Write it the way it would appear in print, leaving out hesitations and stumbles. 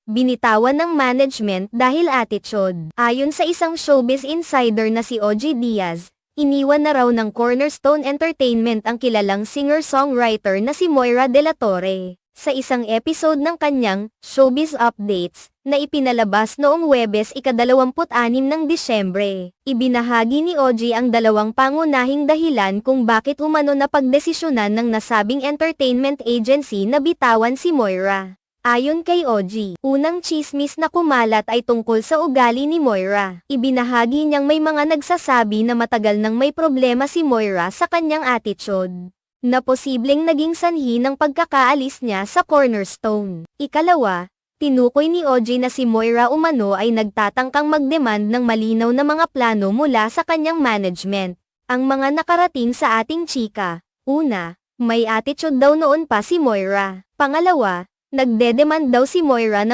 binitawan ng management dahil attitude. Ayon sa isang showbiz insider na si OG Diaz, iniwan na raw ng Cornerstone Entertainment ang kilalang singer-songwriter na si Moira De La Torre. Sa isang episode ng kanyang Showbiz Updates, na ipinalabas noong Huwebes ika-26 ng Disyembre, ibinahagi ni OG ang dalawang pangunahing dahilan kung bakit umano na pagdesisyonan ng nasabing entertainment agency na bitawan si Moira. Ayon kay OG, unang tsismis na kumalat ay tungkol sa ugali ni Moira. Ibinahagi niyang may mga nagsasabi na matagal nang may problema si Moira sa kanyang attitude, na posibleng naging sanhi ng pagkakaalis niya sa Cornerstone. Ikalawa, tinukoy ni OG na si Moira umano ay nagtatangkang mag-demand ng malinaw na mga plano mula sa kanyang management. Ang mga nakarating sa ating chika. Una, may attitude daw noon pa si Moira. Pangalawa, nagde-demand daw si Moira ng